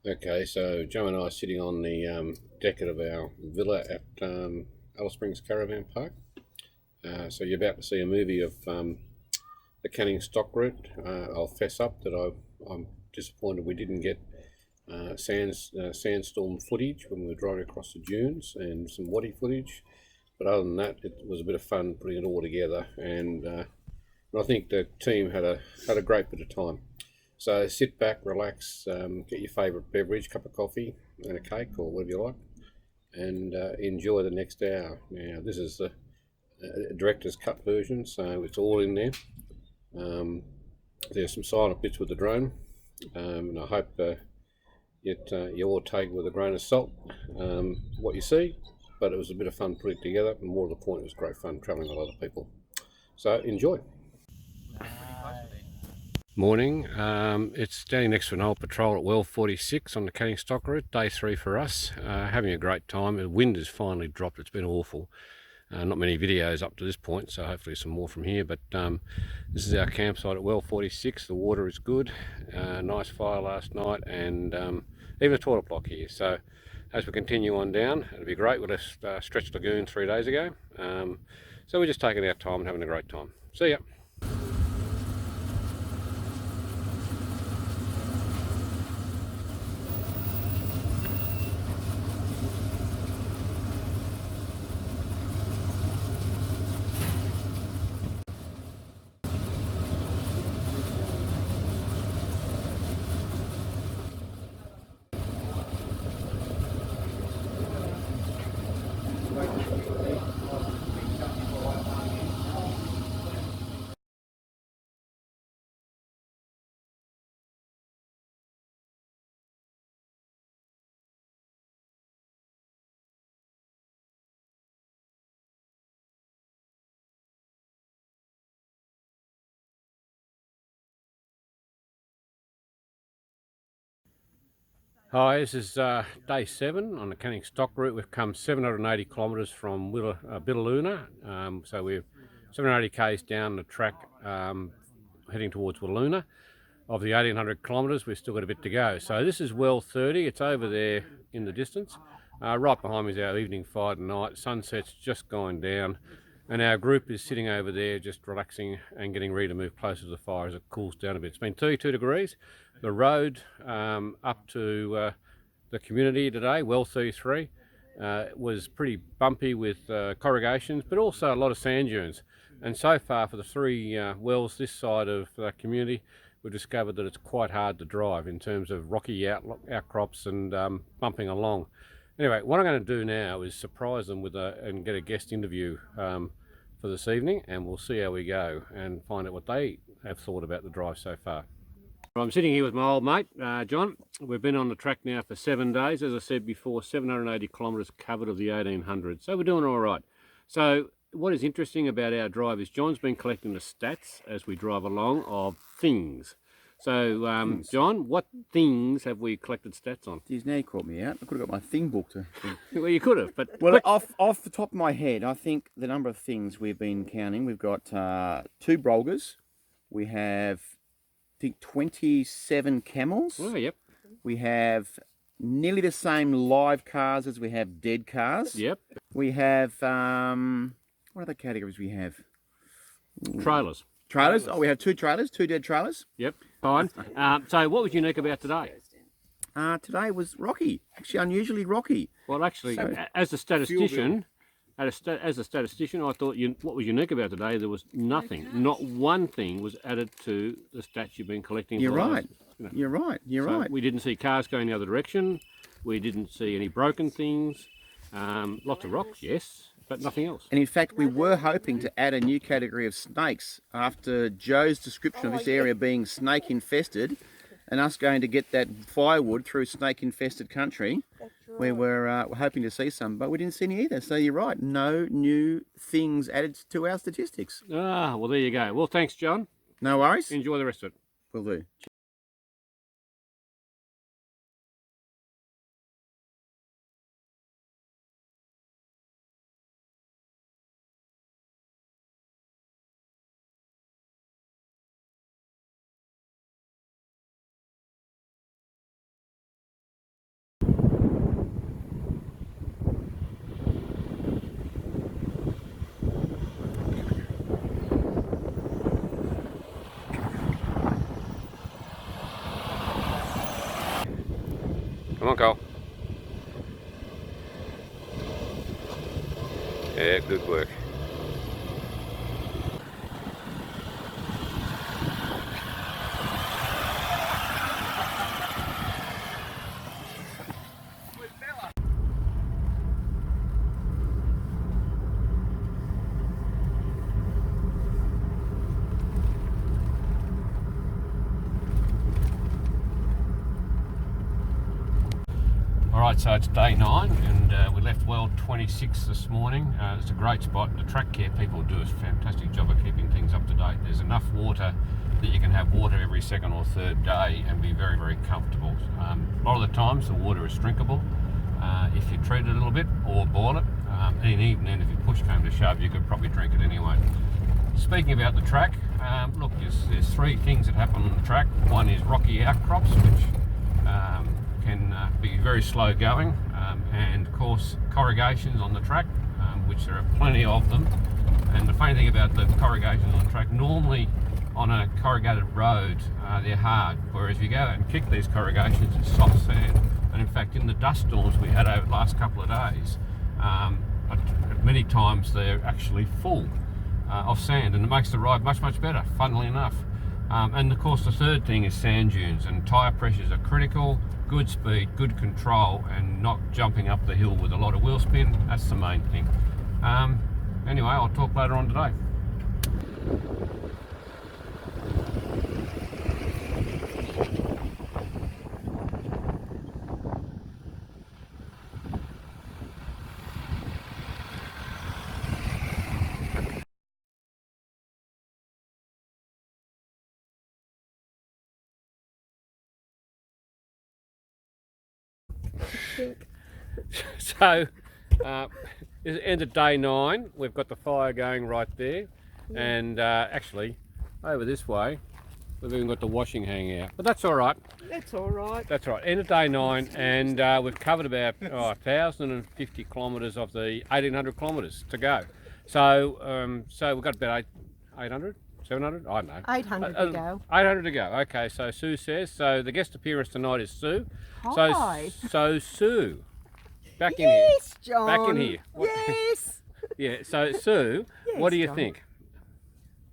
Okay, so Joe and I are sitting on the deck of our villa at Alice Springs Caravan Park. So you're about to see a movie of the Canning stock route. I'll fess up that I'm disappointed we didn't get sandstorm footage when we were driving across the dunes and some waddy footage. But other than that, it was a bit of fun putting it all together, and I think the team had a great bit of time. So sit back, relax, get your favourite beverage, cup of coffee and a cake or whatever you like, and enjoy the next hour. Now, this is the director's cut version, so it's all in there. Um, there's some silent bits with the drone, and I hope you all take with a grain of salt what you see. But it was a bit of fun putting it together, and more to the point, it was great fun travelling with other people. So enjoy. Morning. It's standing next to an old patrol at well 46 on the Canning Stock route, day 3 for us. Having a great time. The wind has finally dropped, it's been awful. Not many videos up to this point, so hopefully some more from here. But this is our campsite at well 46. The water is good. Nice fire last night, and even a toilet block here. So as we continue on down, it'll be great. We left Stretch Lagoon 3 days ago. So we're just taking our time and having a great time. See ya. Hi, this is day 7 on the Canning Stock route. We've come 780 kilometres from Biddaluna, so we're 780 k's down the track heading towards Willuna. Of the 1800 kilometres, we've still got a bit to go. So this is well 30, it's over there in the distance. Right behind me is our evening fire tonight. Sunset's just gone down, and our group is sitting over there just relaxing and getting ready to move closer to the fire as it cools down a bit. It's been 32 degrees. The road up to the community today, well 33, was pretty bumpy with corrugations, but also a lot of sand dunes. And so far, for the 3 wells this side of the community, we've discovered that it's quite hard to drive in terms of rocky outcrops and bumping along. Anyway, what I'm going to do now is surprise them with and get a guest interview for this evening, and we'll see how we go and find out what they have thought about the drive so far. I'm sitting here with my old mate, John. We've been on the track now for 7 days. As I said before, 780 kilometres covered of the 1800. So we're doing all right. So what is interesting about our drive is John's been collecting the stats as we drive along of things. So, John, what things have we collected stats on? Geez, now you caught me out. I could have got my thing book to. Well, you could have, but Well, off the top of my head, I think the number of things we've been counting. We've got 2 brolgas. We have, I think, 27 camels. Oh, yep. We have nearly the same live cars as we have dead cars. Yep. We have what other categories we have? Trailers. Trailers. Oh, we have 2 trailers, 2 dead trailers. Yep. Fine. So what was unique about today? Today was rocky. Actually, unusually rocky. Well, actually, as a statistician, I thought what was unique about today, there was nothing. Not one thing was added to the stats you've been collecting. You're right. You're right. You're right. We didn't see cars going the other direction. We didn't see any broken things. Lots of rocks, yes, but nothing else. And in fact, we were hoping to add a new category of snakes after Joe's description of this area being snake infested, and us going to get that firewood through snake infested country. We were hoping to see some, but we didn't see any either. So you're right, no new things added to our statistics. Well, there you go. Well, thanks, John. No worries. Enjoy the rest of it. Will do. Come on, Cole. Yeah, good work. Alright, so it's day 9 and we left well 26 this morning. It's a great spot. The track care people do a fantastic job of keeping things up to date. There's enough water that you can have water every second or third day and be very, very comfortable. A lot of the times the water is drinkable if you treat it a little bit or boil it. And even then, if you push came to shove, you could probably drink it anyway. Speaking about the track, look, there's 3 things that happen on the track. One is rocky outcrops, which can be very slow going, and of course corrugations on the track, which there are plenty of them. And the funny thing about the corrugations on the track, normally on a corrugated road they're hard, whereas if you go out and kick these corrugations, it's soft sand. And in fact, in the dust storms we had over the last couple of days, many times they're actually full of sand, and it makes the ride much, much better, funnily enough. And of course the third thing is sand dunes, and tyre pressures are critical. Good speed, good control, and not jumping up the hill with a lot of wheel spin. That's the main thing. Anyway, I'll talk later on today. So, it's end of day 9. We've got the fire going right there, and actually, over this way, we've even got the washing hanging out. But that's all right. That's all right. That's right. End of day 9, and we've covered about 1,050 kilometres of the 1,800 kilometres to go. So, so we've got about 800. 700? I don't know. 800 to go. 800 to go. Okay, so Sue says. So the guest appearance tonight is Sue. Hi. So Sue, back in Yes, here. John. Back in here. Yes. Yeah, so Sue, Yes, what do you John. think?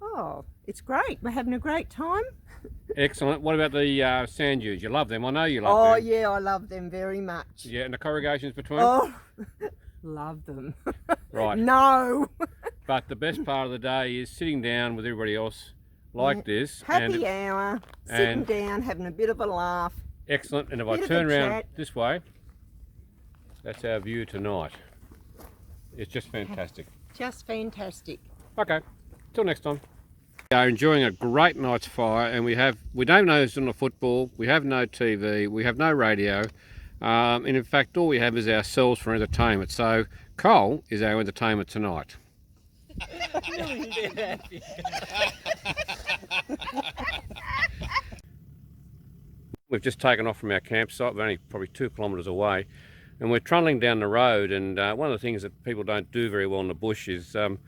Oh, it's great. We're having a great time. Excellent. What about the sand dunes? You love them. I know you love them. Oh, yeah, I love them very much. Yeah, and the corrugations between? Oh, love them. Right. No. But the best part of the day is sitting down with everybody else like this. Happy hour, sitting down, having a bit of a laugh. Excellent. And if I Bit of turn a around chat. this way, that's our view tonight. It's just fantastic. Just fantastic. Okay, till next time. We are enjoying a great night's fire, and we don't know who's on the football, we have no TV, we have no radio, and in fact all we have is ourselves for entertainment. So Cole is our entertainment tonight. We've just taken off from our campsite. We're only probably 2 kilometres away, and we're trundling down the road. And one of the things that people don't do very well in the bush is going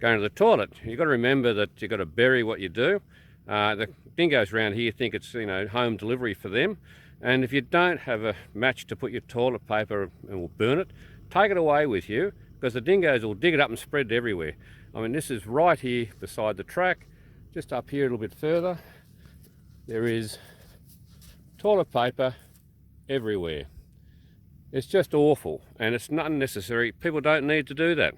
to the toilet. You've got to remember that you've got to bury what you do. The dingoes around here think it's home delivery for them, and if you don't have a match to put your toilet paper and will burn it, take it away with you, because the dingoes will dig it up and spread it everywhere. I mean, this is right here beside the track. Just up here a little bit further, there is toilet paper everywhere. It's just awful, and it's not unnecessary. People don't need to do that.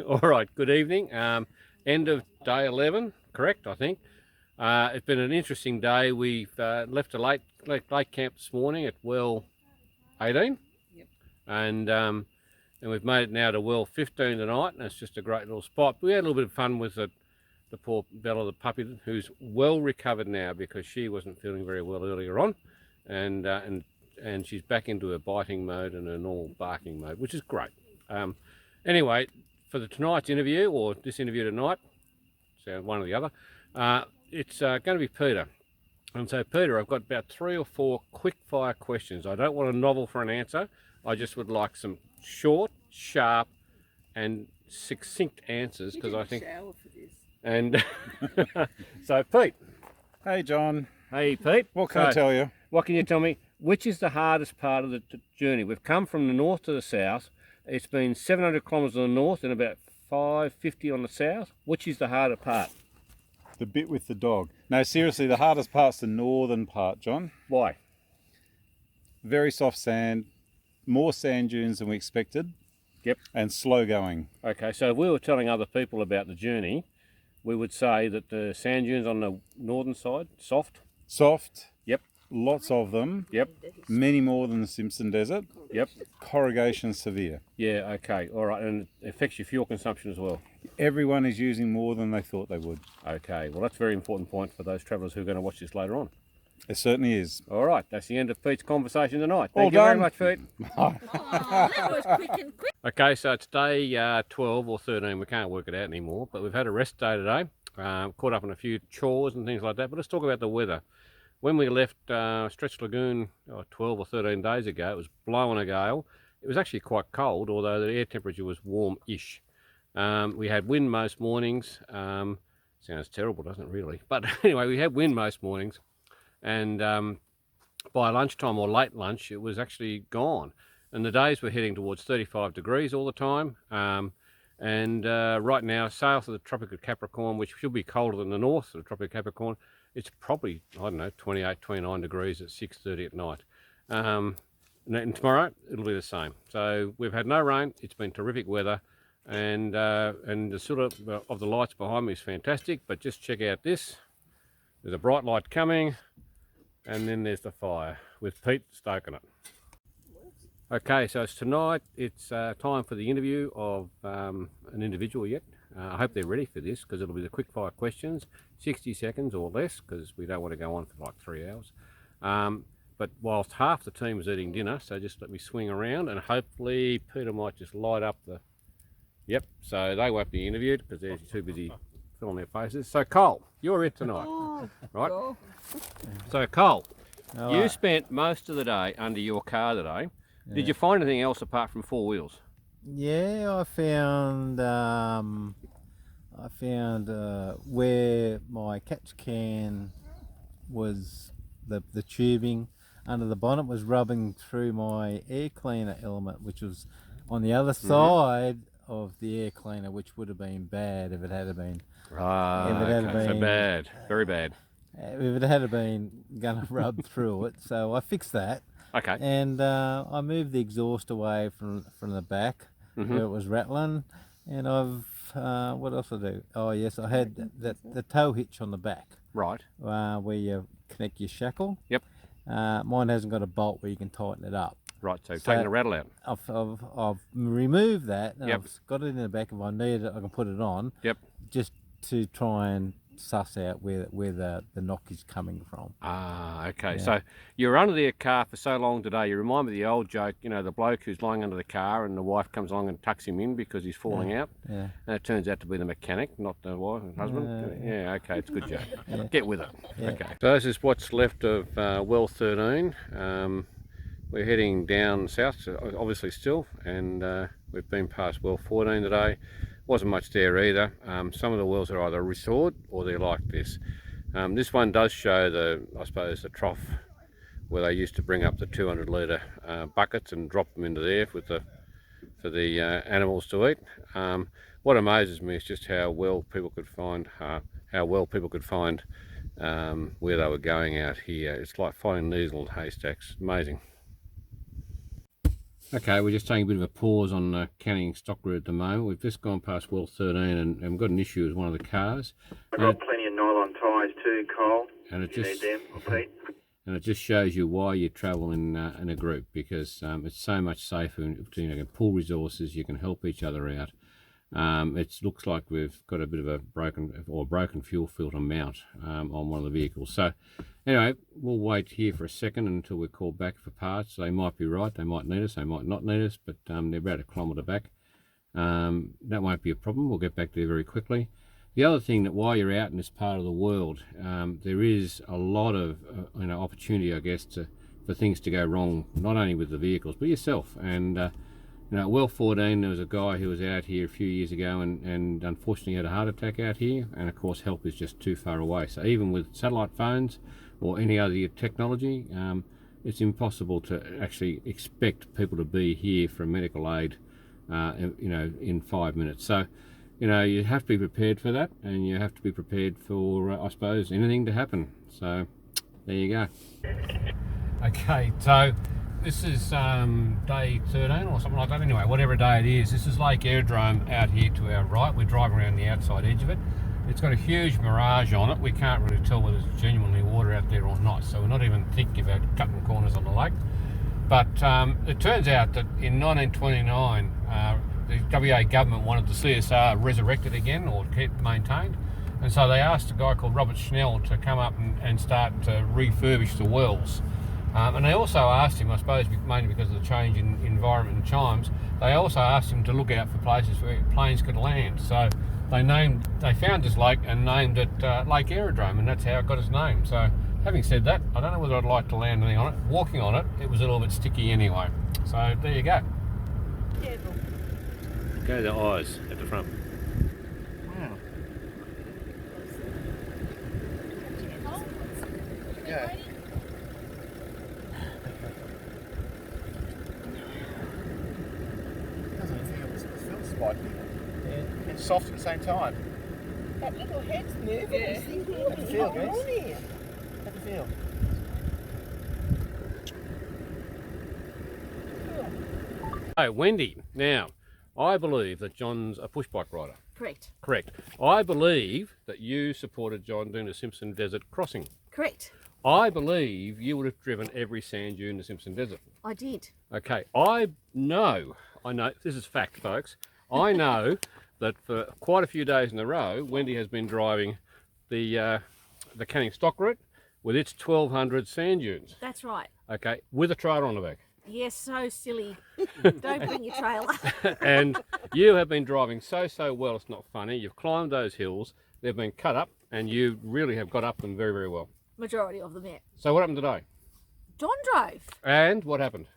All right, good evening. End of day 11, correct, I think. It's been an interesting day. We've left a late camp this morning at well 18. Yep. And we've made it now to well 15 tonight, and it's just a great little spot. We had a little bit of fun with the poor Bella, the puppy, who's well recovered now because she wasn't feeling very well earlier on. And she's back into her biting mode and her normal barking mode, which is great. Anyway, for tonight's interview, or this interview tonight, so one or the other, it's going to be Peter. And so, Peter, I've got about 3 or 4 quick fire questions. I don't want a novel for an answer. I just would like some short, sharp, and succinct answers, because I think. Shower for this. And so, Pete. Hey, John. Hey, Pete. What can I tell you? What can you tell me? Which is the hardest part of the journey? We've come from the north to the south. It's been 700 kilometres on the north and about 550 on the south. Which is the harder part? The bit with the dog. No, seriously, the hardest part's the northern part, John. Why? Very soft sand, more sand dunes than we expected. Yep. And slow going. Okay, so if we were telling other people about the journey, we would say that the sand dunes on the northern side, soft. Soft. Yep. Lots of them. Yep. Many more than the Simpson Desert. Yep. Corrugation severe. Yeah, okay, all right, and it affects your fuel consumption as well. Everyone is using more than they thought they would. Okay, well that's a very important point for those travellers who are going to watch this later on. It certainly is. All right, that's the end of Pete's conversation tonight. All Thank you very done. much, Pete. Oh, that was quick and quick. Okay, so it's day 12 or 13. We can't work it out anymore, but we've had a rest day today. Caught up on a few chores and things like that. But let's talk about the weather. When we left Stretch Lagoon 12 or 13 days ago, it was blowing a gale. It was actually quite cold, although the air temperature was warm-ish. We had wind most mornings. Sounds terrible, doesn't it, really? But anyway, we had wind most mornings. And by lunchtime or late lunch, it was actually gone. And the days were heading towards 35 degrees all the time. Right now, south of the Tropic of Capricorn, which should be colder than the north of the Tropic of Capricorn, it's probably, I don't know, 28, 29 degrees at 6:30 at night. And tomorrow, it'll be the same. So we've had no rain. It's been terrific weather. And the sort of the lights behind me is fantastic. But just check out this. There's a bright light coming. And then there's the fire with Pete stoking it. Okay, so it's tonight. It's time for the interview of an individual yet. I hope they're ready for this, because it'll be the quick fire questions, 60 seconds or less, because we don't want to go on for like 3 hours. But whilst half the team is eating dinner, so just let me swing around, and hopefully Peter might just light up the... Yep, so they won't be interviewed because they're too busy filling their faces. So Cole, you're it tonight, right? Oh. So Cole, All you right. spent most of the day under your car today. Did you find anything else apart from 4 wheels? Yeah, I found where my catch can was, the tubing under the bonnet was rubbing through my air cleaner element, which was on the other side of the air cleaner, which would have been bad if it had been. Ah, If it had okay, so been- bad, very bad. If it had been gonna rub through it, so I fixed that, Okay, and I moved the exhaust away from the back where it was rattling, and I've what else I do? Oh yes, I had the tow hitch on the back right. where you connect your shackle. Yep. Mine hasn't got a bolt where you can tighten it up. Right, so So- taking the rattle out. I've removed that, and Yep. I've got it in the back. If I need it, I can put it on. Yep. Just to try and suss out where the knock is coming from. Ah, okay. Yeah. So you were under the car for so long today. You remind me of the old joke, you know, the bloke who's lying under the car and the wife comes along and tucks him in because he's falling out. Yeah. And it turns out to be the mechanic, not the wife and husband. Yeah, okay, it's a good joke. Get with it. Yeah. Okay. So this is what's left of well 13. We're heading down south, obviously still, and we've been past well 14 today. Wasn't much there either. Some of the wells are either restored or they're like this. This one does show I suppose the trough where they used to bring up the 200 litre buckets and drop them into there for the animals to eat. What amazes me is just how well people could find where they were going out here. It's like finding needles in haystacks. Amazing. Okay, we're just taking a bit of a pause on the Canning stock route at the moment. We've just gone past well 13 and we've got an issue with one of the cars. I've got plenty of nylon tyres too, Cole. And it if you just need them, or Pete. and it just shows you why you travel in a group, because it's so much safer. You can pool resources, you can help each other out. It looks like we've got a bit of a broken fuel filter mount on one of the vehicles. So anyway, we'll wait here for a second until we're called back for parts. They might be right, they might need us, they might not need us, but they're about a kilometre back. That won't be a problem. We'll get back there very quickly. The other thing, that while you're out in this part of the world, there is a lot of opportunity, I guess, for things to go wrong, not only with the vehicles but yourself. And at well 14, there was a guy who was out here a few years ago and unfortunately had a heart attack out here, and of course help is just too far away. So even with satellite phones or any other technology, it's impossible to actually expect people to be here for medical aid in 5 minutes. So you have to be prepared for that, and you have to be prepared for I suppose anything to happen. So there you go. Okay, so this is day 13 or something like that. Anyway, whatever day it is, this is Lake Aerodrome out here to our right. We're driving around the outside edge of it. It's got a huge mirage on it. We can't really tell whether there's genuinely water out there or not, so we're not even thinking about cutting corners on the lake. But it turns out that in 1929, the WA government wanted the CSR resurrected again, or kept maintained, and so they asked a guy called Robert Schnell to come up and start to refurbish the wells. And they also asked him, I suppose mainly because of the change in environment and chimes, they also asked him to look out for places where planes could land. So they found this lake and named it Lake Aerodrome, and that's how it got its name. So having said that, I don't know whether I'd like to land anything on it. Walking on it, it was a little bit sticky anyway. So there you go. Careful. Go to the eyes at the front. Wow. Yeah. Doesn't it feel spiky? Yeah. And soft at the same time. That little head's moving. Yeah. It's thinking, How do you feel, guys? on here? How do you feel? Hey, Wendy, now, I believe that John's a push bike rider. Correct. Correct. I believe that you supported John doing the Simpson Desert crossing. Correct. I believe you would have driven every sand dune in the Simpson Desert. I did. Okay, I know, this is fact, folks. I know that for quite a few days in a row, Wendy has been driving the Canning stock route with its 1,200 sand dunes. That's right. Okay, with a trailer on the back. Yes, so silly. Don't bring your trailer. And you have been driving so well, it's not funny. You've climbed those hills, they've been cut up, and you really have got up them very, very well. Majority of them, yeah. So what happened today? John drove. And what happened?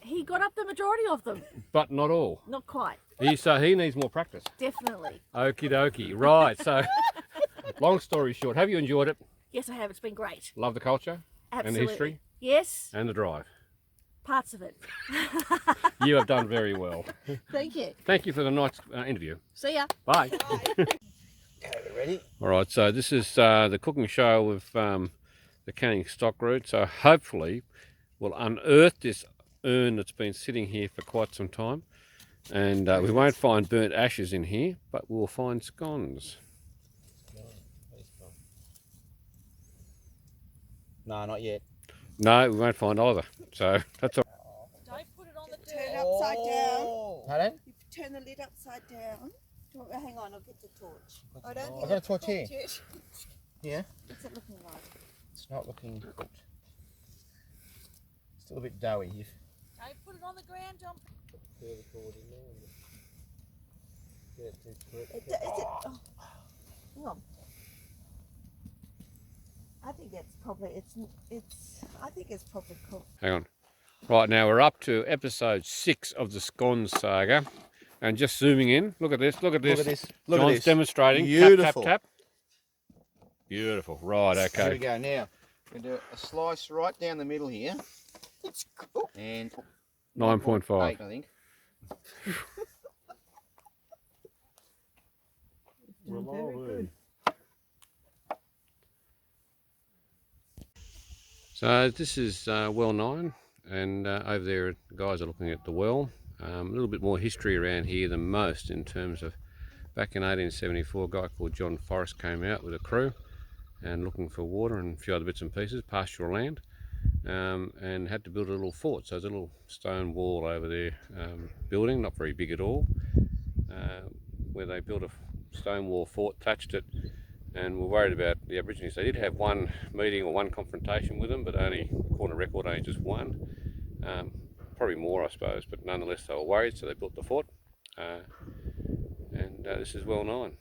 He got up the majority of them. But not all. Not quite. So he needs more practice. Definitely. Okie dokie. Right, so long story short, have you enjoyed it? Yes, I have. It's been great. Love the culture? Absolutely. And the history? Yes, And the drive? parts of it. You have done very well. Thank you. Thank you for the nice interview. See ya. Bye. Ready? All right, so this is the cooking show of the Canning stock route. So hopefully we'll unearth this urn that's been sitting here for quite some time. And we won't find burnt ashes in here, but we'll find scones. No, not yet. No, we won't find either. So that's all. Don't put it on the Turn it upside down. Pardon? You turn the lid upside down. Hang on, I'll get the torch. I don't think I've got a it's torch here. cooked yet. Yeah. What's it looking like? It's not looking cooked. Still a bit doughy. Don't put it on the ground, John. Hang on. I think it's probably I think it's probably cooked. Hang on. Right, now we're up to episode 6 of the scones saga. And just zooming in, look at this, look at this. Look at this. Look John's at this. demonstrating. Beautiful. Tap, tap, tap. Beautiful. Right, Here we okay. go. Now, we're going to do a slice right down the middle here. It's cooked. And 9.5. I think. Very good. So this is well 9. and over there the guys are looking at the well. A little bit more history around here than most in terms of back in 1874 a guy called John Forrest came out with a crew and looking for water and a few other bits and pieces, pastoral land, and had to build a little fort. So there's a little stone wall over there building, not very big at all, where they built a stone wall fort, thatched it, and were worried about the Aborigines. They did have one meeting or one confrontation with them, but only, according to record, only just one. Probably more, I suppose, but nonetheless they were worried, so they built the fort, and this is well known.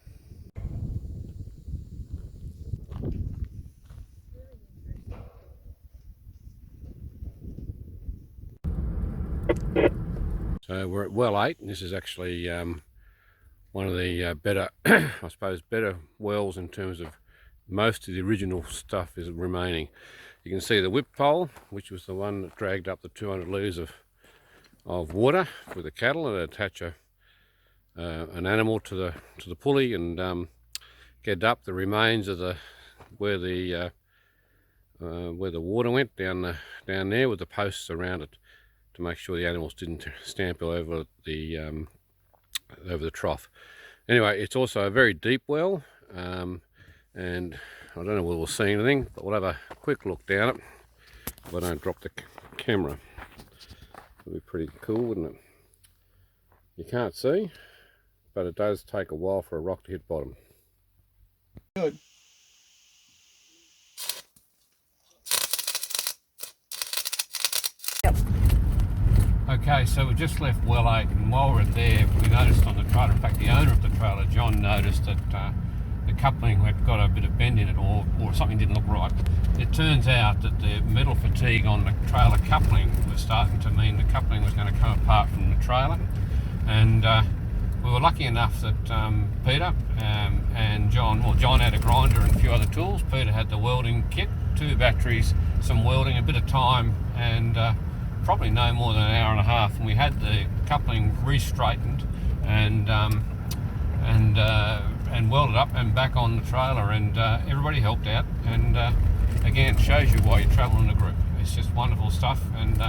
So we're at well 8, and this is actually one of the better, I suppose, better wells in terms of most of the original stuff is remaining. You can see the whip pole, which was the one that dragged up the 200 litres of water for the cattle, and attach an animal to the pulley and get up the remains of where the water went down there with the posts around it to make sure the animals didn't stamp over the trough. Anyway, it's also a very deep well, and I don't know whether we'll see anything, but we'll have a quick look down it if I don't drop the camera. It'll be pretty cool, wouldn't it? You can't see, but it does take a while for a rock to hit bottom. Good. Okay, so we just left well 8, and while we're there, we noticed on the trailer, in fact the owner of the trailer, John, noticed that the coupling had got a bit of bend in it, or something didn't look right. It turns out that the metal fatigue on the trailer coupling was starting to mean the coupling was going to come apart from the trailer, and we were lucky enough that Peter and John had a grinder and a few other tools. Peter had the welding kit, 2 batteries, some welding, a bit of time, and probably no more than an hour and a half, and we had the coupling re-straightened and welded up and back on the trailer, and everybody helped out, and again, shows you why you travel in a group. It's just wonderful stuff, and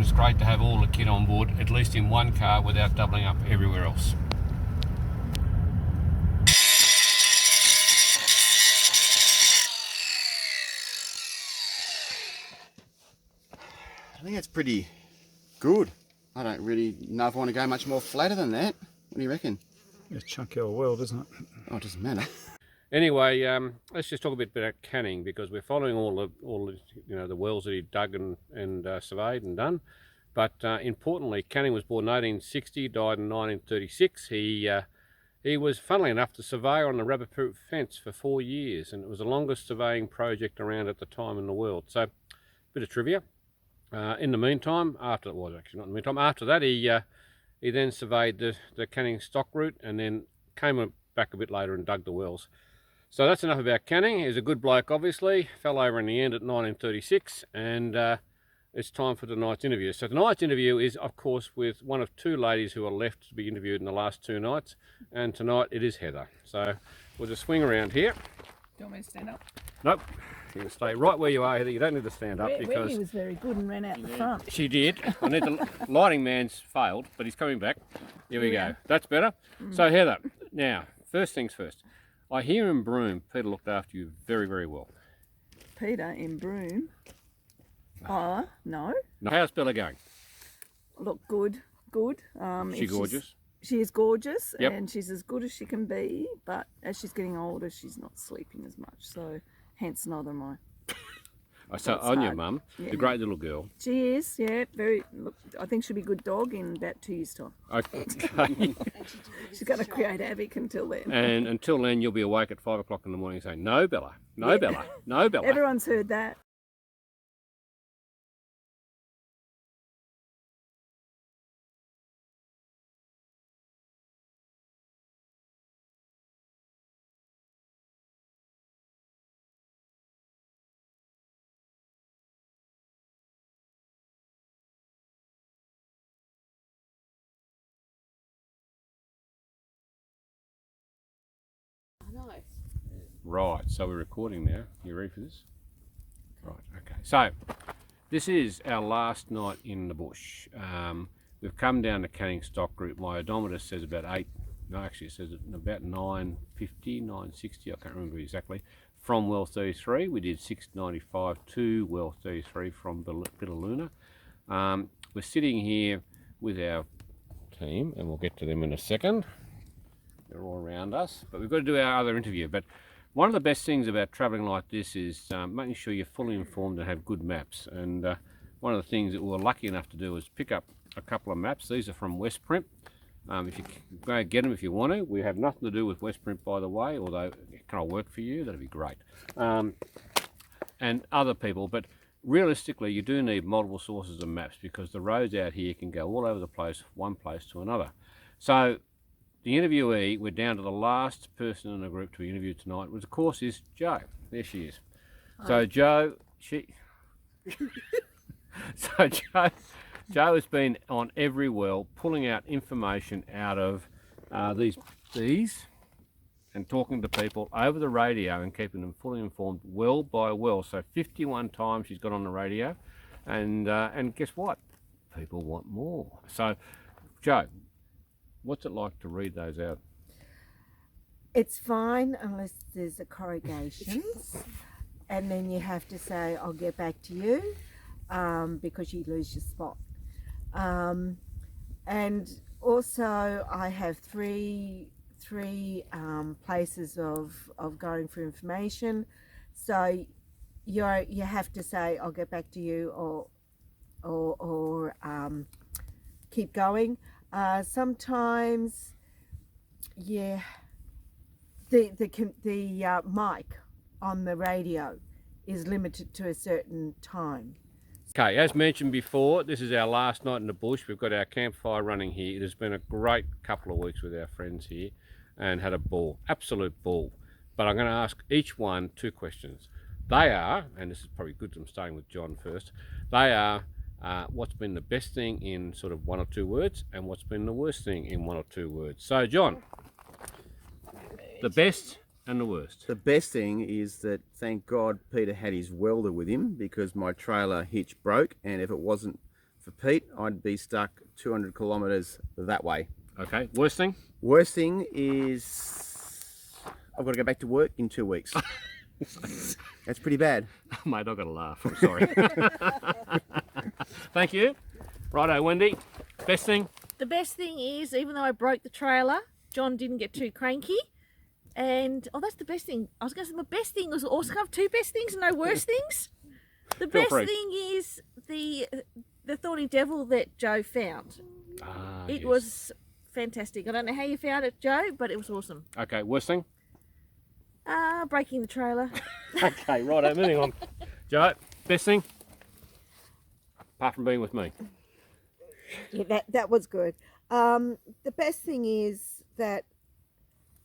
it's great to have all the kit on board, at least in one car, without doubling up everywhere else. I think that's pretty good. I don't really know if I want to go much more flatter than that. What do you reckon? It's a chunky old well, doesn't it? Oh, it doesn't matter. Anyway, let's just talk a bit about Canning, because we're following all the the wells that he dug and surveyed and done. But importantly, Canning was born in 1860, died in 1936. He was, funnily enough, the surveyor on the rabbit-proof fence for 4 years, and it was the longest surveying project around at the time in the world. So, a bit of trivia. In the meantime, after that, he then surveyed the Canning stock route, and then came back a bit later and dug the wells. So that's enough about Canning. He's a good bloke, obviously. Fell over in the end at 1936, and it's time for tonight's interview. So tonight's interview is, of course, with one of 2 ladies who are left to be interviewed in the last 2 nights, and tonight it is Heather. So we'll just swing around here. Do you want me to stand up? Nope. You can stay right where you are, Heather. You don't need to stand up because Wendy was very good and ran out the front. she did. I need the lighting man's failed, but he's coming back. Here we go. That's better. So Heather, now first things first. I hear in Broome, Peter looked after you very, very well. Peter in Broome. Oh, no. Now, how's Bella going? Look, good. She gorgeous? She is gorgeous, Yep. and she's as good as she can be, but as she's getting older, she's not sleeping as much, so hence neither am I. So That's on your hard. mum, Yeah. a great little girl. She is, yeah, very, look, I think she'll be a good dog in about 2 years' time. Okay. She's going to create havoc until then. And until then, you'll be awake at 5 o'clock in the morning saying, no, Bella, no, Bella, no, Bella. Everyone's heard that. I know. Right, so we're recording now. You ready for this? Right, okay. So, This is our last night in the bush. We've come down to Canning Stock Group. My odometer says about 8, no, actually it says about 950, 960, I can't remember exactly, from well 33. We did 695 to well 33 from Bidduluna. We're sitting here with our team, and we'll get to them in a second. They're all around us, but we've got to do our other interview. But one of the best things about travelling like this is making sure you're fully informed and have good maps. And one of the things that we're lucky enough to do is pick up a couple of maps. These are from Westprint. If you go get them if you want to. We have nothing to do with Westprint, by the way, although can I work for you? That'd be great. And other people, but realistically you do need multiple sources of maps because the roads out here can go all over the place, one place to another. So the interviewee, we're down to the last person in the group to be interviewed tonight, which of course is Jo. There she is. So Jo, so Jo has been on every well, pulling out information out of these and talking to people over the radio and keeping them fully informed well by well. So 51 times she's got on the radio, and guess what? People want more. So Jo, what's it like to read those out? It's fine unless there's a corrugations, and then you have to say, "I'll get back to you," because you lose your spot. And also, I have three places of going for information. So you have to say, "I'll get back to you," or keep going. Sometimes, yeah, the mic on the radio is limited to a certain time. Okay, as mentioned before, this is our last night in the bush. We've got our campfire running here. It has been a great couple of weeks with our friends here and had a ball, absolute ball. But I'm going to ask each one 2 questions. They are, and this is probably good, I'm starting with John first, they are what's been the best thing in sort of 1 or 2 words and what's been the worst thing in 1 or 2 words. So John, the best and the worst. The best thing is that, thank God, Peter had his welder with him because my trailer hitch broke, and if it wasn't for Pete, I'd be stuck 200 kilometres that way. Okay, worst thing? Worst thing is I've got to go back to work in 2 weeks. That's pretty bad. Mate, I've got to laugh, I'm sorry. Thank you. Righto, Wendy, best thing? The best thing is, even though I broke the trailer, John didn't get too cranky. And, oh, that's the best thing. I was going to say, my best thing was also have 2 best things and no worst things. The best thing is the thorny devil that Jo found. It was fantastic. I don't know how you found it, Jo, but it was awesome. Okay, worst thing? Breaking the trailer. Okay, righto, moving on. Jo, best thing? Apart from being with me. Yeah, that was good. The best thing is that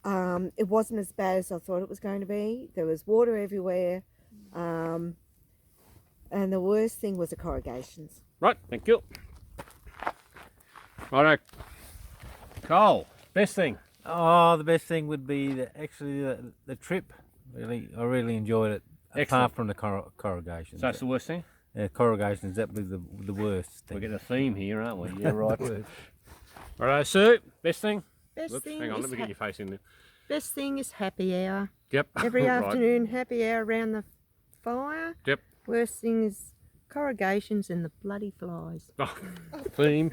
it wasn't as bad as I thought it was going to be. There was water everywhere. And the worst thing was the corrugations. Right, thank you. Righto. Cole, best thing? Oh, the best thing would be the trip. Really, I really enjoyed it. Excellent. Apart from the corrugations. So that's the worst thing? Yeah, corrugations, that was the worst thing. We're getting a theme here, aren't we? Yeah, right. Righto, Sue, best thing? Best Whoops, thing hang on, is let me get your face in there. Best thing is happy hour. Yep. Every Right. afternoon, happy hour around the fire. Yep. Worst thing is corrugations and the bloody flies. Oh, theme.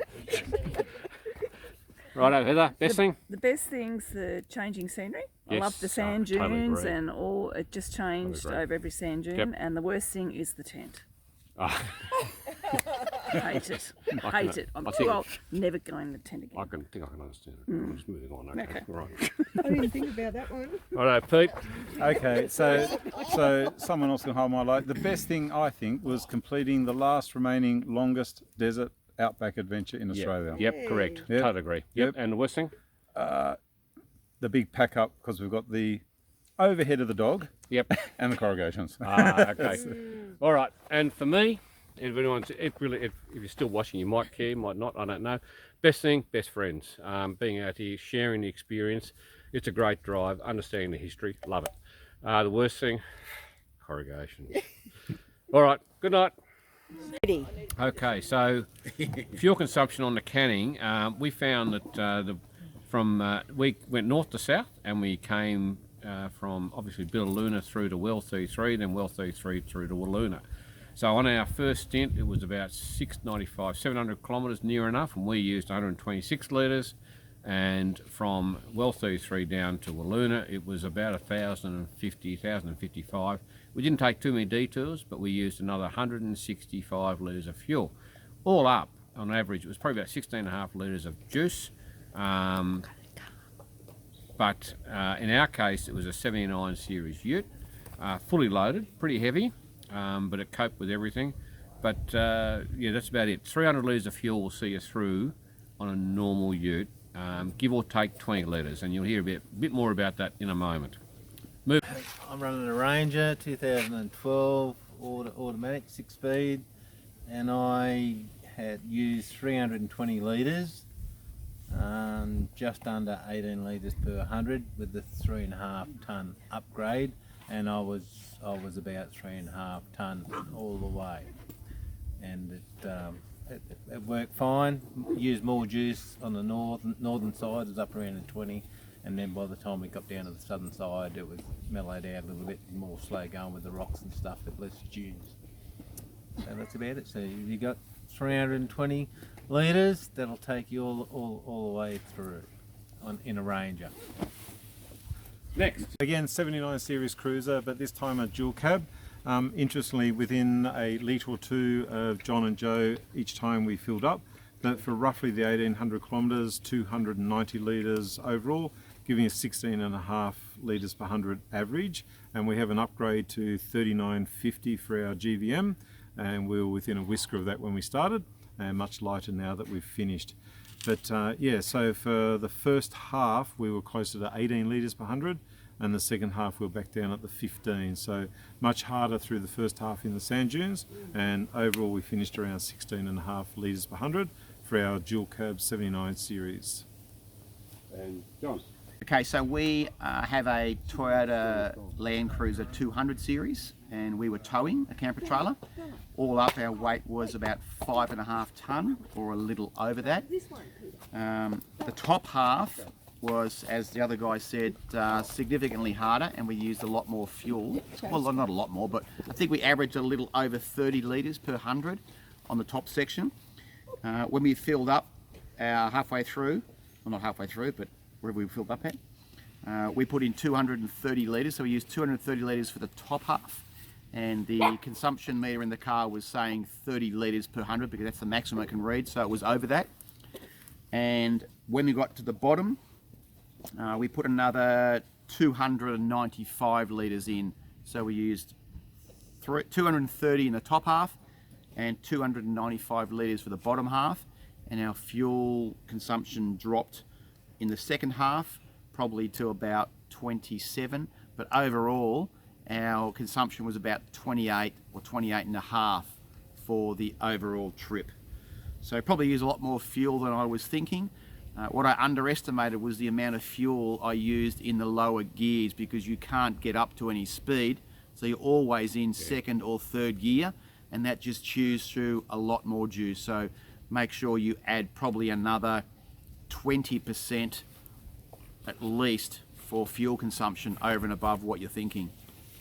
Righto, Heather, best thing? The best thing's the changing scenery. I Yes, love the sand I totally dunes agree. and all. It just changed agree. over every sand dune. Yep. And the worst thing is the tent. Oh, Hate it. Hate it. I'm I too think- old. Never going in the tent again. I think I can understand it. I'm just moving on. Okay, right. I didn't think about that one. Righto, Pete. Okay, so someone else can hold my light. The best thing, I think, was completing the last remaining longest desert outback adventure in Australia. Yep, correct. Yep. Totally agree. Yep. And the worst thing? The big pack up, because we've got the overhead of the dog Yep. and the corrugations. Okay. All right. And for me, if you're still watching, you might care, might not. I don't know. Best thing, best friends. Being out here, sharing the experience. It's a great drive. Understanding the history. Love it. The worst thing, corrugation. All right. Good night. Okay, so fuel consumption on the canning, we found that we went north to south, and we came from obviously Billaloona through to Well 33, then Well 33 through to Walloona. So on our first stint, it was about 700 kilometres near enough, and we used 126 litres. And from Well 33 down to Walloona, it was about 1,055. We didn't take too many detours, but we used another 165 litres of fuel. All up, on average, it was probably about 16.5 litres of juice. But in our case, it was a 79 series ute, fully loaded, pretty heavy, but it coped with everything. But yeah, that's about it. 300 litres of fuel will see you through on a normal ute, give or take 20 litres, and you'll hear a bit more about that in a moment. I'm running a Ranger 2012 automatic 6-speed, and I had used 320 litres, just under 18 litres per 100 with the 3.5 tonne upgrade, and I was about 3.5 tonne all the way, and it worked fine. Used more juice on the northern side, it was up around the 20, and then by the time we got down to the southern side, it was mellowed out a little bit, more slow going with the rocks and stuff, but less juice. So that's about it. So you got 320 litres, that'll take you all the way through in a Ranger. Next. Again, 79 series cruiser, but this time a dual cab. Interestingly, within a litre or two of John and Joe each time we filled up, but for roughly the 1,800 kilometres, 290 litres overall, giving us 16.5 litres per 100 average, and we have an upgrade to 3950 for our GVM, and we were within a whisker of that when we started, and much lighter now that we've finished. But yeah, so for the first half we were closer to 18 litres per 100, and the second half we were back down at the 15, so much harder through the first half in the sand dunes, and overall we finished around 16.5 litres per 100 for our dual cab 79 series. And John. Okay, so we have a Toyota Land Cruiser 200 series, and we were towing a camper trailer. All up, our weight was about 5.5 tonne, or a little over that. The top half was, as the other guy said, significantly harder, and we used a lot more fuel. Well, not a lot more, but I think we averaged a little over 30 litres per 100 on the top section. When we filled up halfway through, well, not halfway through, but wherever we filled up at, we put in 230 litres, so we used 230 litres for the top half, and the consumption meter in the car was saying 30 litres per 100 because that's the maximum it can read, so it was over that. And when we got to the bottom, we put another 295 litres in, so we used 230 in the top half and 295 litres for the bottom half, and our fuel consumption dropped in the second half probably to about 27, but overall our consumption was about 28 or 28.5 for the overall trip. So probably used a lot more fuel than I was thinking. What I underestimated was the amount of fuel I used in the lower gears, because you can't get up to any speed, so you're always in second or third gear, and that just chews through a lot more juice. So make sure you add probably another 20% at least for fuel consumption over and above what you're thinking.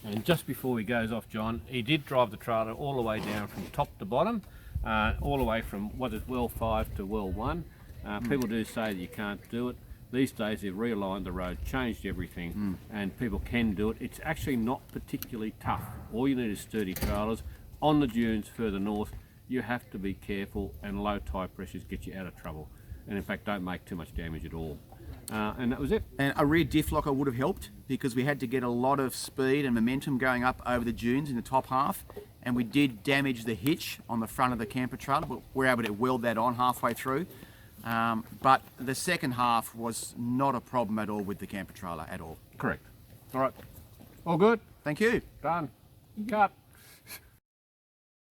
And just before he goes off, John, he did drive the trailer all the way down from top to bottom, all the way from what is well 5 to well 1. People do say that you can't do it. These days they've realigned the road, changed everything, and people can do it. It's actually not particularly tough. All you need is sturdy trailers. On the dunes further north, you have to be careful, and low tide pressures get you out of trouble. And in fact, don't make too much damage at all. And that was it. And a rear diff locker would have helped, because we had to get a lot of speed and momentum going up over the dunes in the top half, and we did damage the hitch on the front of the camper trailer, but we're able to weld that on halfway through. But the second half was not a problem at all with the camper trailer at all. Correct. All right. All good. Thank you. Done. Cut.